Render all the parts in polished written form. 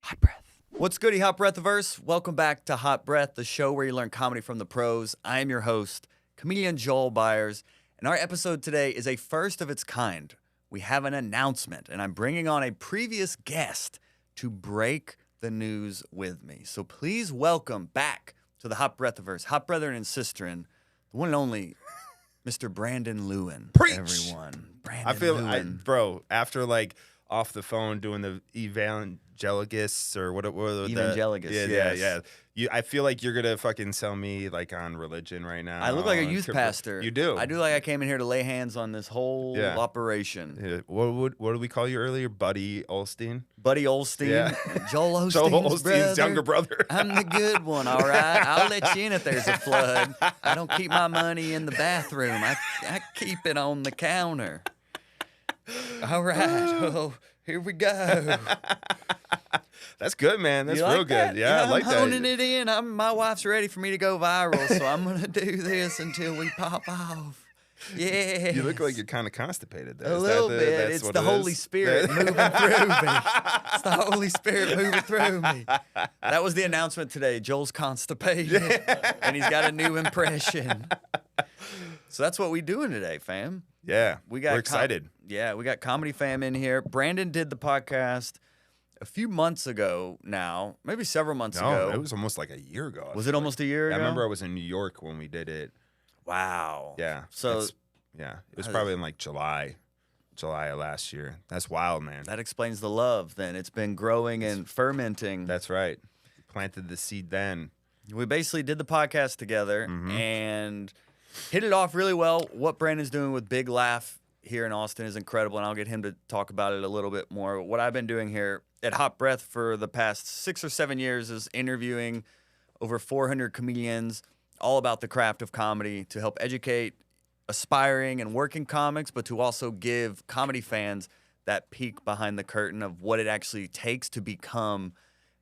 Hot Breath. What's goody, Hot Breathiverse? Welcome back to Hot Breath, the show where you learn comedy from the pros. I am your host, comedian Joel Byers, and our episode today is a first of its kind. We have an announcement, and I'm bringing on a previous guest to break the news with me. So please welcome back to the Hot Breathiverse, Hot Brethren and Sisterin, the one and only Mr. Brandon Lewin. Preach! Everyone. Brandon I feel, Lewin. bro, after like off the phone doing the evangelists or what the Evangelicus, yeah. yes. I feel like you're gonna fucking sell me like on religion right now. I look like a youth pastor. You do. I do like I came in here to lay hands on this whole operation. Yeah. What did we call you earlier, Buddy Olstein? Buddy Olstein, Yeah. Joel Osteen's, Joel Osteen's brother. younger brother. I'm the good one, all right? I'll let you in if there's a flood. I don't keep my money in the bathroom. I keep it on the counter. All right, well, here we go. That's good, man. That's You real like good. that? Yeah, I like I'm that. honing it in. My wife's ready for me to go viral, so I'm going to do this until we pop off. Yeah. You look like you're kind of constipated there. A little bit. That's It's what the it Holy is? Spirit moving through me. It's the Holy Spirit moving through me. That was the announcement today. Joel's constipated, and he's got a new impression. So that's what we doing today, fam. Yeah, We're excited. we got Comedy Fam in here. Brandon did the podcast a few months ago now, maybe several months ago. No, it was almost like a year ago. Was it almost a year ago? I remember I was in New York when we did it. Wow. Yeah. So it was probably in like July of last year. That's wild, man. that explains the love then. It's been growing and fermenting. That's right. Planted the seed then. We basically did the podcast together Mm-hmm. and hit it off really well. What Brandon's doing with Big Laugh here in Austin is incredible, and I'll get him to talk about it a little bit more. What I've been doing here at Hot Breath for the past 6 or 7 years is interviewing over 400 comedians all about the craft of comedy to help educate aspiring and working comics, but to also give comedy fans that peek behind the curtain of what it actually takes to become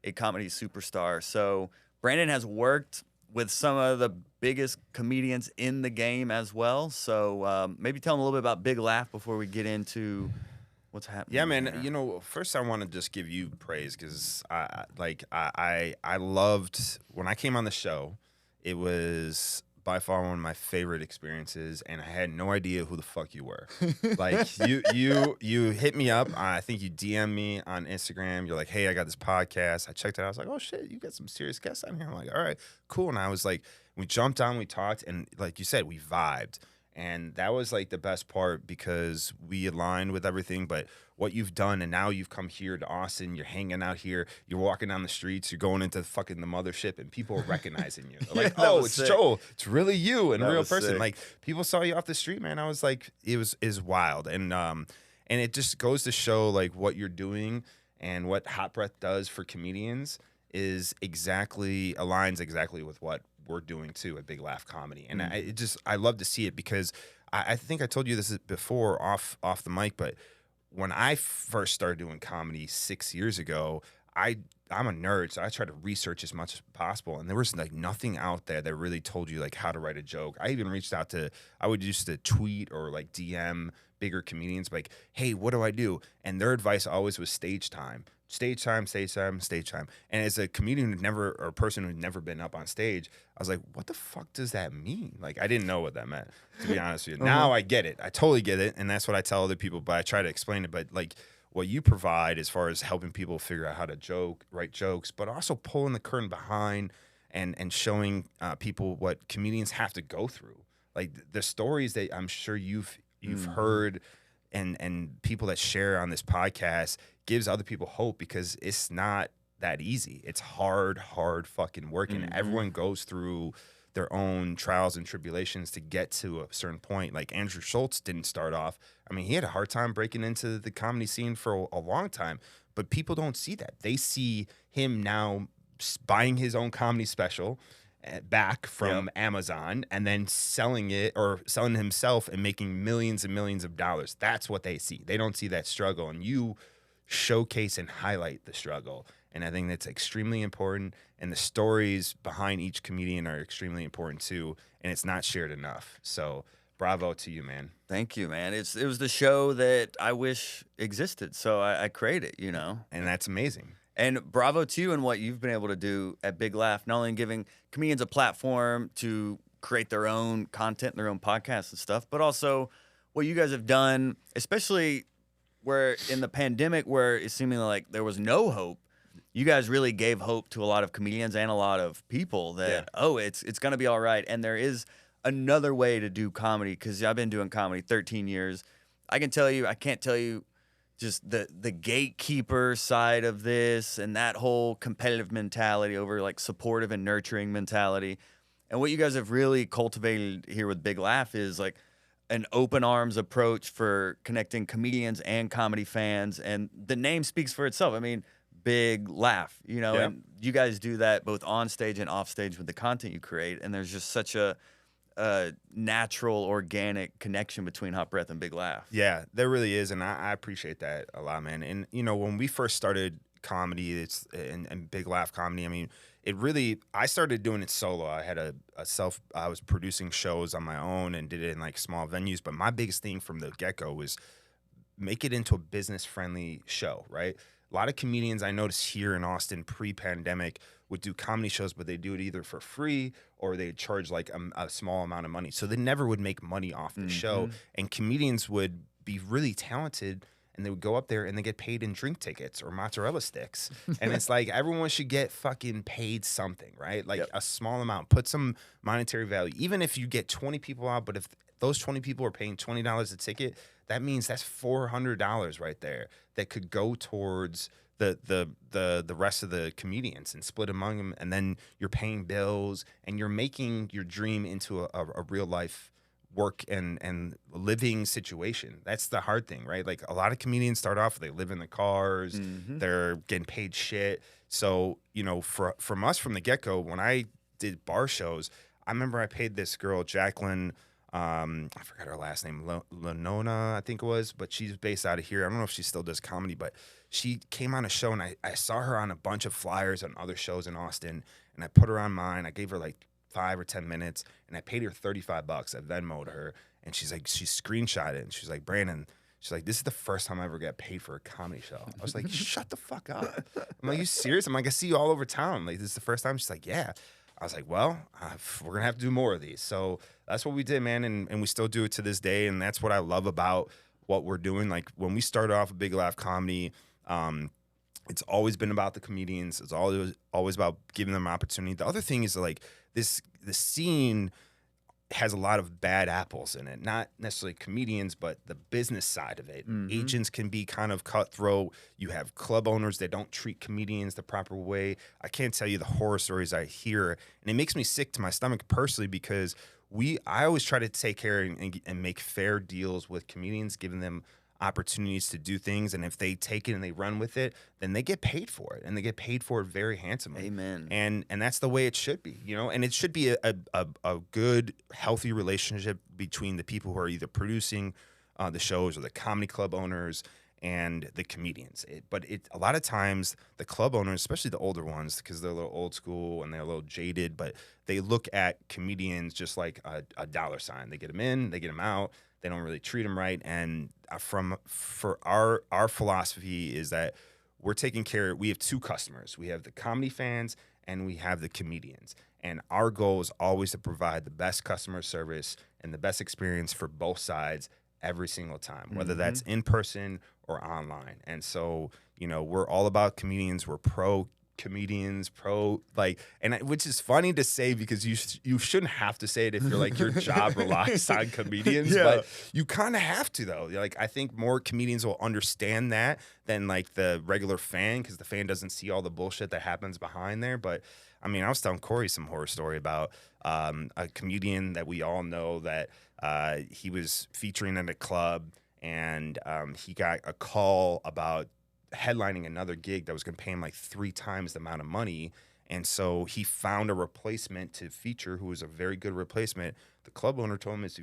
a comedy superstar. So Brandon has worked with some of the biggest comedians in the game as well. So maybe tell them a little bit about Big Laugh before we get into what's happening. Yeah, man. there. You know, first I want to just give you praise because I loved when I came on the show. It was by far one of my favorite experiences, and I had no idea who the fuck you were. Like you hit me up. I think you DM'd me on Instagram. You're like, hey, I got this podcast. I checked it out. I was like, oh shit, you got some serious guests on here. I'm like, all right, cool. And I was like, we jumped on, we talked, and like you said, we vibed. And that was like the best part because we aligned with everything. But what you've done, and now you've come here to Austin, you're hanging out here, you're walking down the streets, you're going into fucking the mothership, and people are recognizing you. They're like, oh, it's sick. Joel. It's really you and a That real was person. sick. Like people saw you off the street, man. I was like, is wild. And it just goes to show like what you're doing and what Hot Breath does for comedians is aligns exactly with what we're doing too at Big Laugh Comedy. And I love to see it because I think I told you this before off the mic, but when I first started doing comedy 6 years ago, I'm a nerd, so I try to research as much as possible, and there was like nothing out there that really told you like how to write a joke. I even reached out I would used to tweet or like DM bigger comedians like, hey, what do I do? And their advice always was stage time. Stage time. And as a comedian or a person who'd never been up on stage, I was like, what the fuck does that mean? Like, I didn't know what that meant, to be honest with you. Now I get it. I totally get it. And that's what I tell other people, but I try to explain it. But like what you provide as far as helping people figure out how to write jokes, but also pulling the curtain behind and showing people what comedians have to go through. Like the stories that I'm sure you've heard and people that share on this podcast gives other people hope because it's not that easy. It's hard fucking work. And everyone goes through their own trials and tribulations to get to a certain point. Like Andrew Schultz didn't start off. I mean, he had a hard time breaking into the comedy scene for a long time, but people don't see that. They see him now buying his own comedy special back from Amazon and then selling himself and making millions and millions of dollars. That's what they see. They don't see that struggle. And you showcase and highlight the struggle. And I think that's extremely important. And the stories behind each comedian are extremely important too. And it's not shared enough. So bravo to you, man. Thank you, man. It was the show that I wish existed. So I created, you know. And that's amazing. And bravo to you and what you've been able to do at Big Laugh, not only giving comedians a platform to create their own content, their own podcasts and stuff, but also what you guys have done, especially where in the pandemic, where it seemed like there was no hope. You guys really gave hope to a lot of comedians and a lot of people that, it's going to be all right. And there is another way to do comedy, because I've been doing comedy 13 years. I can't tell you just the gatekeeper side of this and that whole competitive mentality over like supportive and nurturing mentality. And what you guys have really cultivated here with Big Laugh is like an open arms approach for connecting comedians and comedy fans. And the name speaks for itself. I mean, Big Laugh, and you guys do that both on stage and off stage with the content you create. And there's just such a natural, organic connection between Hot Breath and Big Laugh. Yeah, there really is, and I appreciate that a lot, man. And when we first started comedy, and Big Laugh comedy, I mean, I started doing it solo. I had I was producing shows on my own and did it in like small venues. But my biggest thing from the get-go was make it into a business-friendly show, right? A lot of comedians I noticed here in Austin pre-pandemic would do comedy shows, but they do it either for free or they charge like a small amount of money. So they never would make money off the show. And comedians would be really talented and they would go up there and they get paid in drink tickets or mozzarella sticks. And it's like everyone should get fucking paid something, right? Like a small amount, put some monetary value. Even if you get 20 people out, but if those 20 people are paying $20 a ticket, that means that's $400 right there that could go towards the rest of the comedians and split among them. And then you're paying bills and you're making your dream into a real life work and living situation. That's the hard thing, right? Like a lot of comedians start off, they live in the cars, they're getting paid shit. So, from us from the get-go, when I did bar shows, I remember I paid this girl, Jacqueline, I forgot her last name, Lenona, I think it was, but she's based out of here. I don't know if she still does comedy, but she came on a show and I saw her on a bunch of flyers on other shows in Austin, and I put her on mine. I gave her like 5 or 10 minutes and I paid her $35. I Venmo'd her and she screenshot it and she's like, Brandon, she's like, this is the first time I ever got paid for a comedy show. I was like, shut the fuck up. I'm like, you serious? I'm like, I see you all over town. Like, this is the first time? She's like, yeah. I was like, well, we're going to have to do more of these. So that's what we did, man. And we still do it to this day. And that's what I love about what we're doing. Like when we started off a Big Laugh comedy, it's always been about the comedians. It's always about giving them opportunity. The other thing is like the scene has a lot of bad apples in it, not necessarily comedians, but the business side of it. Agents can be kind of cutthroat. You have club owners that don't treat comedians the proper way. I can't tell you the horror stories I hear, and it makes me sick to my stomach personally because I always try to take care and make fair deals with comedians, giving them opportunities to do things, and if they take it and they run with it, then they get paid for it, and they get paid for it very handsomely. Amen. And that's the way it should be, and it should be a good, healthy relationship between the people who are either producing the shows or the comedy club owners and the comedians. But a lot of times the club owners, especially the older ones, because they're a little old school and they're a little jaded, but they look at comedians just like a dollar sign. They get them in, they get them out. They don't really treat them right. And for our philosophy is that we're taking care. We have two customers. We have the comedy fans and we have the comedians. And our goal is always to provide the best customer service and the best experience for both sides every single time, whether that's in person or online. And so, we're all about comedians. We're pro comedians, which is funny to say because you shouldn't have to say it if you're like your job relies on comedians, but you kind of have to though. Like I think more comedians will understand that than like the regular fan because the fan doesn't see all the bullshit that happens behind there. But I mean, I was telling Corey some horror story about a comedian that we all know that he was featuring at a club and he got a call about headlining another gig that was going to pay him like 3 times the amount of money. And so he found a replacement to feature who was a very good replacement. The club owner told him if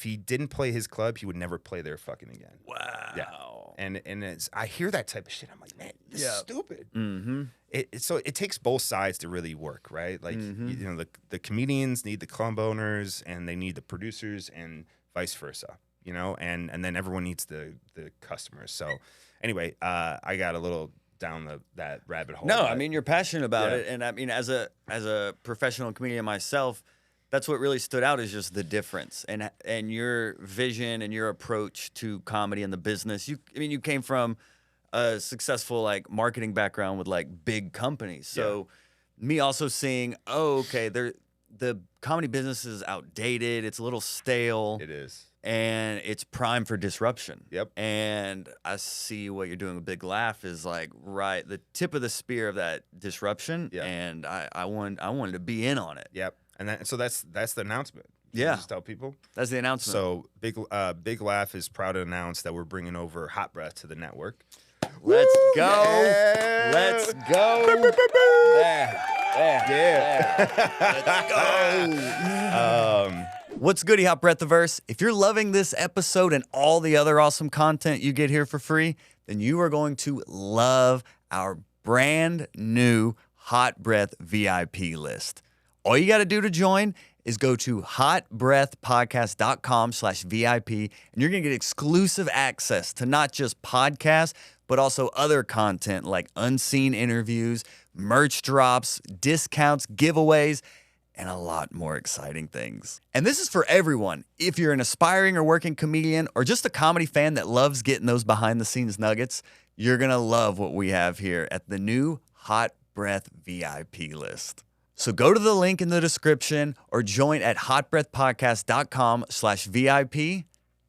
he didn't play his club, he would never play there fucking again. Wow. Yeah. And I hear that type of shit. I'm like, man, this is stupid. So it takes both sides to really work, right? Like, the comedians need the club owners and they need the producers and vice versa. And then everyone needs the customers. So anyway, I got a little down that rabbit hole. No, but- I mean you're passionate about Yeah. it, and I mean as a professional comedian myself, that's what really stood out is just the difference and your vision and your approach to comedy and the business. You came from a successful like marketing background with like big companies, so me also seeing the comedy business is outdated, it's a little stale. It is. And it's prime for disruption. Yep. And I see what you're doing with Big Laugh is like right the tip of the spear of that disruption. Yeah. And I wanted to be in on it. Yep. And so that's the announcement. Can Yeah. you just tell people. That's the announcement. So Big Laugh is proud to announce that we're bringing over Hot Breath to the network. Let's go. Yeah. Let's go. There. Yeah. What's goody, Hot Breathiverse? If you're loving this episode and all the other awesome content you get here for free, then you are going to love our brand new Hot Breath VIP list. All you got to do to join is go to hotbreathpodcast.com/VIP, and you're going to get exclusive access to not just podcasts, but also other content like unseen interviews, merch drops, discounts, giveaways, and a lot more exciting things. And this is for everyone. If you're an aspiring or working comedian or just a comedy fan that loves getting those behind the scenes nuggets, you're going to love what we have here at the new Hot Breath VIP list. So go to the link in the description or join at hotbreathpodcast.com/VIP,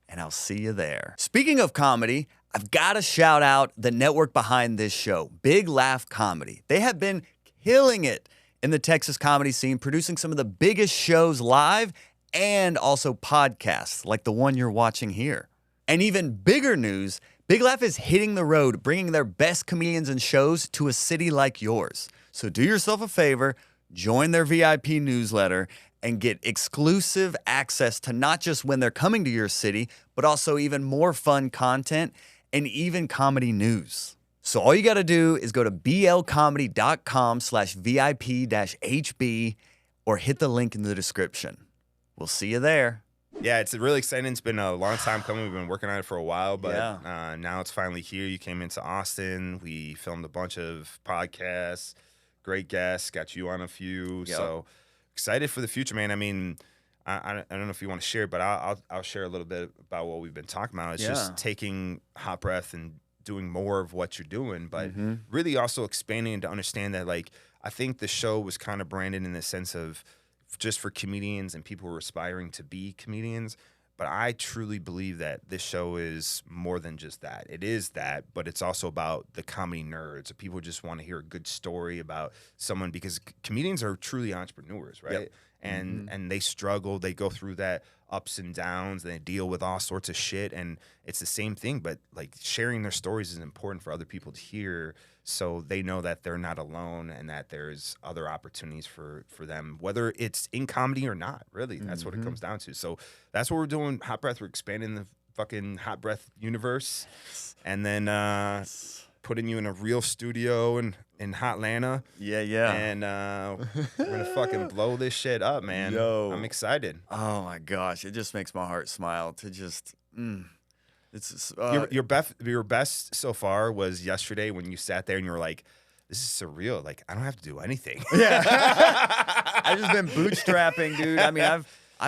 and I'll see you there. Speaking of comedy, I've got to shout out the network behind this show, Big Laugh Comedy. They have been killing it in the Texas comedy scene, producing some of the biggest shows live and also podcasts like the one you're watching here. And even bigger news, Big Laugh is hitting the road, bringing their best comedians and shows to a city like yours. So do yourself a favor, join their VIP newsletter, and get exclusive access to not just when they're coming to your city, but also even more fun content and even comedy news. So all you got to do is go to blcomedy.com/VIP-HB or hit the link in the description. We'll see you there. Yeah, it's really exciting. It's been a long time coming. We've been working on it for a while, but Yeah. now it's finally here. You came into Austin. We filmed a bunch of podcasts. Great guests. Got you on a few. Yep. So excited for the future, man. I mean, I don't know if you want to share, but I'll share a little bit about what we've been talking about. It's just taking Hot Breath and doing more of what you're doing, but really also expanding to understand that, like, I think the show was kind of branded in the sense of just for comedians and people who are aspiring to be comedians. But I truly believe that this show is more than just that. It is that, but it's also about the comedy nerds. People who just want to hear a good story about someone, because comedians are truly entrepreneurs, right? Yep. And they struggle, they go through that ups and downs, and they deal with all sorts of shit, and it's the same thing, but like sharing their stories is important for other people to hear, so they know that they're not alone and that there's other opportunities for them, whether it's in comedy or not. Really, that's what it comes down to. So that's what we're doing. Hot Breath, we're expanding the fucking Hot Breath universe, and then putting you in a real studio in Hotlanta. Yeah. And we're gonna fucking blow this shit up, man. Yo. I'm excited. Oh my gosh, it just makes my heart smile to just. It's Your best so far was yesterday when you sat there and you were like, "This is surreal. Like, I don't have to do anything." Yeah. I've just been bootstrapping, dude. I mean, I've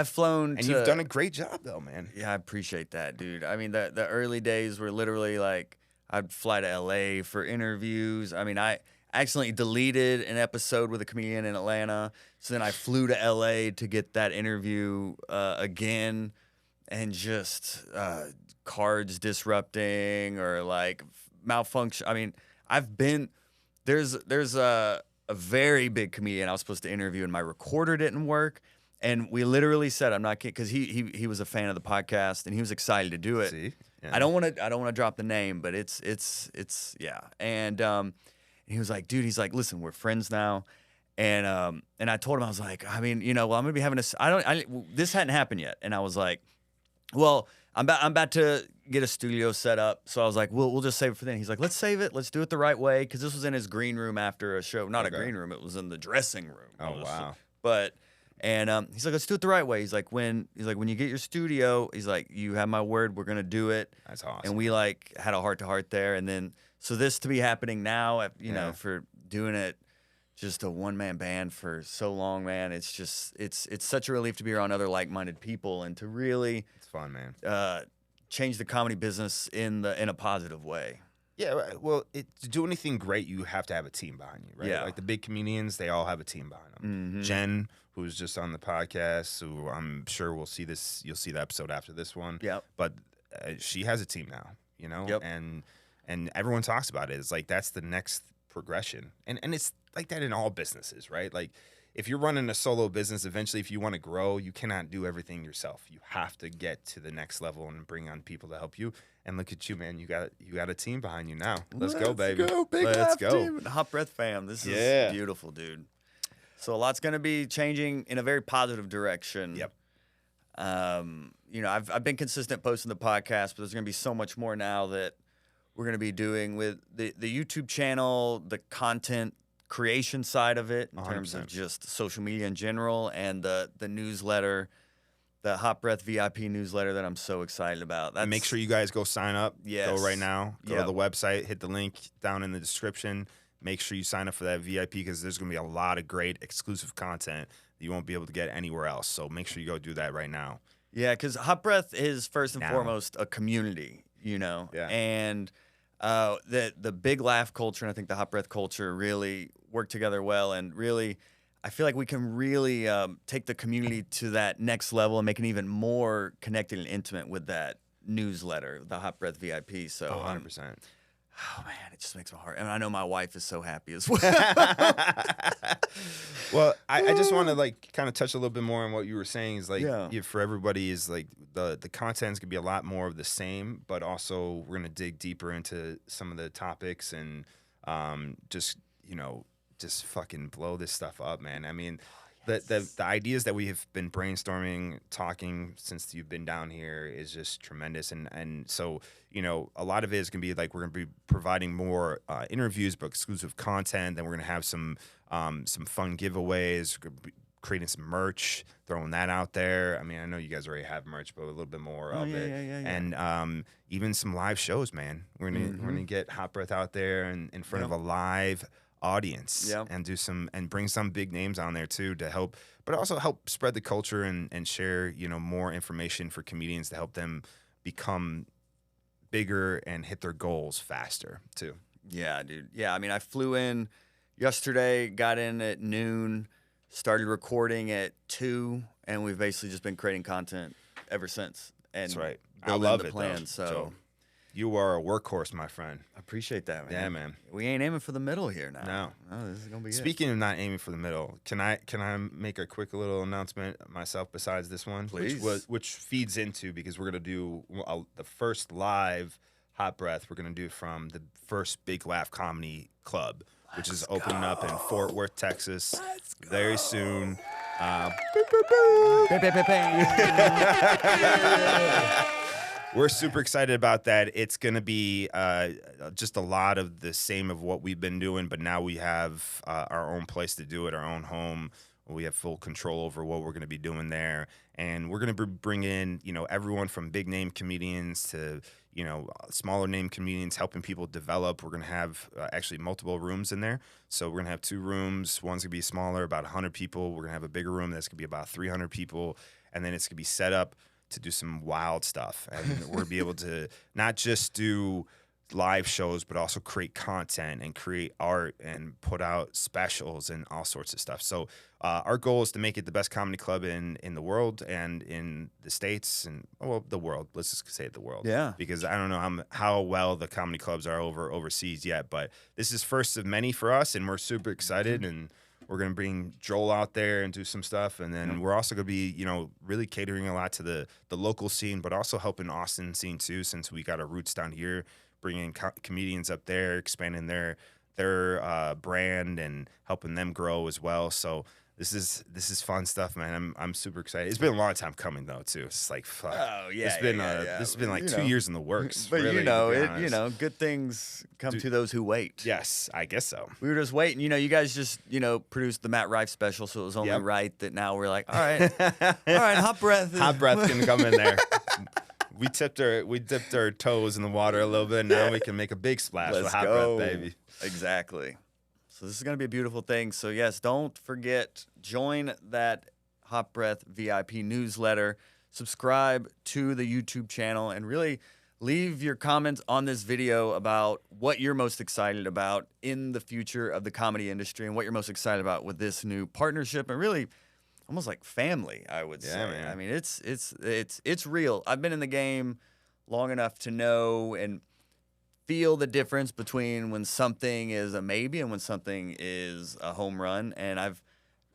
flown, And you've done a great job, though, man. Yeah, I appreciate that, dude. I mean, the early days were literally like I'd fly to LA for interviews. I mean, I accidentally deleted an episode with a comedian in Atlanta, so then I flew to LA to get that interview again, and just cards disrupting or like malfunction. I mean, there's a very big comedian I was supposed to interview, and my recorder didn't work. And we literally said, I'm not kidding, because he was a fan of the podcast and he was excited to do it. See? Yeah. I don't want to drop the name, but it's yeah. And he was like, dude, he's like, listen, we're friends now. And I told him, I was like, I mean, I'm gonna be having this hadn't happened yet. And I was like, well, I'm about to get a studio set up. So I was like, we'll just save it for then. He's like, let's save it. Let's do it the right way. Because this was in his green room after a show. Not a green room. It was in the dressing room. Oh, wow. But And he's like, let's do it the right way. He's like, when you get your studio, he's like, you have my word, we're gonna do it. That's awesome. And we like had a heart to heart there. And then so this to be happening now, you know, Yeah. for doing it just a one-man band for so long, man. It's just it's such a relief to be around other like-minded people and to really It's fun, man. change the comedy business in a positive way. Yeah, well, to do anything great, you have to have a team behind you, right? Yeah. Like the big comedians, they all have a team behind them. Mhm. Jen, who's just on the podcast, who I'm sure you'll see the episode after this one. Yep. But she has a team now, you know? Yep. And everyone talks about it. It's like that's the next progression. And it's like that in all businesses, right? Like if you're running a solo business, eventually if you want to grow, you cannot do everything yourself. You have to get to the next level and bring on people to help you. And look at you, man. You got a team behind you now. Let's go, baby. Let's go. Team. Hot Breath fam. This is beautiful, dude. So a lot's going to be changing in a very positive direction. Yep. You know, I've been consistent posting the podcast, but there's going to be so much more now that we're going to be doing with the YouTube channel, the content creation side of it in terms of 100%. just social media in general, and the newsletter, the Hot Breath VIP newsletter that I'm so excited about. And make sure you guys go sign up. Yes. Go right now. Go Yep. to the website. Hit the link down in the description. Make sure you sign up for that VIP because there's going to be a lot of great exclusive content that you won't be able to get anywhere else. So make sure you go do that right now. Yeah, because Hot Breath is first and Now. foremost a community, you know, Yeah. and the big laugh culture and I think the Hot Breath culture really work together well, and really, I feel like we can really take the community to that next level and make it even more connected and intimate with that newsletter, the Hot Breath VIP. So, 100%. oh man, it just makes my heart, and I know my wife is so happy as well. Well, I just want to like kind of touch a little bit more on what you were saying. Is like Yeah. for everybody is like the content's gonna be a lot more of the same, but also we're gonna dig deeper into some of the topics and just just fucking blow this stuff up, man. I mean, the ideas that we have been brainstorming, talking since you've been down here is just tremendous, and so a lot of it is gonna be like we're gonna be providing more interviews, but exclusive content. Then we're gonna have some fun giveaways. We're gonna be creating some merch, throwing that out there. I mean, I know you guys already have merch, but a little bit more of it, yeah. and even some live shows, man. We're gonna get Hot Breath out there and in front of a live audience and bring some big names on there too to help, but also help spread the culture and share more information for comedians to help them become bigger and hit their goals faster too. Yeah, dude. Yeah, I mean, I flew in yesterday, got in at noon, started recording at 2, and we've basically just been creating content ever since. And That's right. I building love the it plan. though. So You are a workhorse, my friend. I appreciate that, man. Yeah, man. We ain't aiming for the middle here now. No. This is gonna be it. Speaking of not aiming for the middle, can I make a quick little announcement myself besides this one? Please. Which feeds into, because we're going to do the first live Hot Breath. We're going to do from the first Big Laugh Comedy Club, which is opening up in Fort Worth, Texas very soon. We're super excited about that. It's going to be just a lot of the same of what we've been doing, but now we have our own place to do it, our own home. We have full control over what we're going to be doing there. And we're going to bring in, everyone from big name comedians to, smaller name comedians, helping people develop. We're going to have actually multiple rooms in there. So we're going to have 2 rooms. One's going to be smaller, about 100 people. We're going to have a bigger room that's going to be about 300 people. And then it's going to be set up to do some wild stuff. And we're going to be able to not just do live shows, but also create content and create art and put out specials and all sorts of stuff. So our goal is to make it the best comedy club in the world and in the States and, the world. Let's just say the world. Yeah. Because I don't know how well the comedy clubs are overseas yet, but this is first of many for us, and we're super excited. And we're going to bring Joel out there and do some stuff. And then we're also going to be, really catering a lot to the local scene, but also helping Austin scene too, since we got our roots down here, bringing comedians up there, expanding their brand and helping them grow as well. So This is fun stuff, man. I'm super excited. It's been a long time coming though, too. It's like fuck. Oh yeah, It's been yeah. this has been like You 2 know. years in the works. But really, you know, to be it honest. good things come Dude. to those who wait. Yes, I guess so. We were just waiting. You guys just produced the Matt Rife special, so it was only Yep. right that now we're like, all right, Hot Breath. Hot breath can come in there. We dipped our toes in the water a little bit. Now we can make a big splash with Let's hot go. breath, baby. Exactly. So this is going to be a beautiful thing. So yes, don't forget, join that Hot Breath VIP newsletter, subscribe to the YouTube channel, and really leave your comments on this video about what you're most excited about in the future of the comedy industry and what you're most excited about with this new partnership and really almost like family, I would say. man. I mean, it's real. I've been in the game long enough to know and feel the difference between when something is a maybe and when something is a home run. And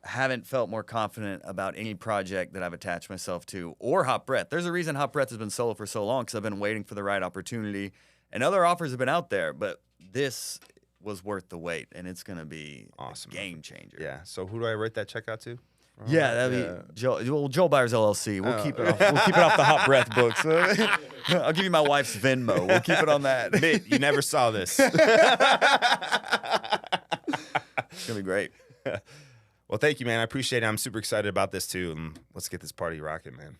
haven't felt more confident about any project that I've attached myself to or Hot Breath. There's a reason Hot Breath has been solo for so long because I've been waiting for the right opportunity. And other offers have been out there, but this was worth the wait, and it's going to be Awesome. a game changer. Yeah. So who do I write that check out to? Yeah, that'd be Joel Byers LLC. We'll keep it off. We'll keep it off the Hot Breath books. I'll give you my wife's Venmo. We'll keep it on that. Mitt, you never saw this. It's gonna be great. Well, thank you, man. I appreciate it. I'm super excited about this too. And let's get this party rocking, man.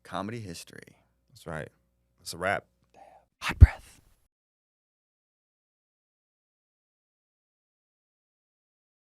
Comedy history. That's right. It's a wrap.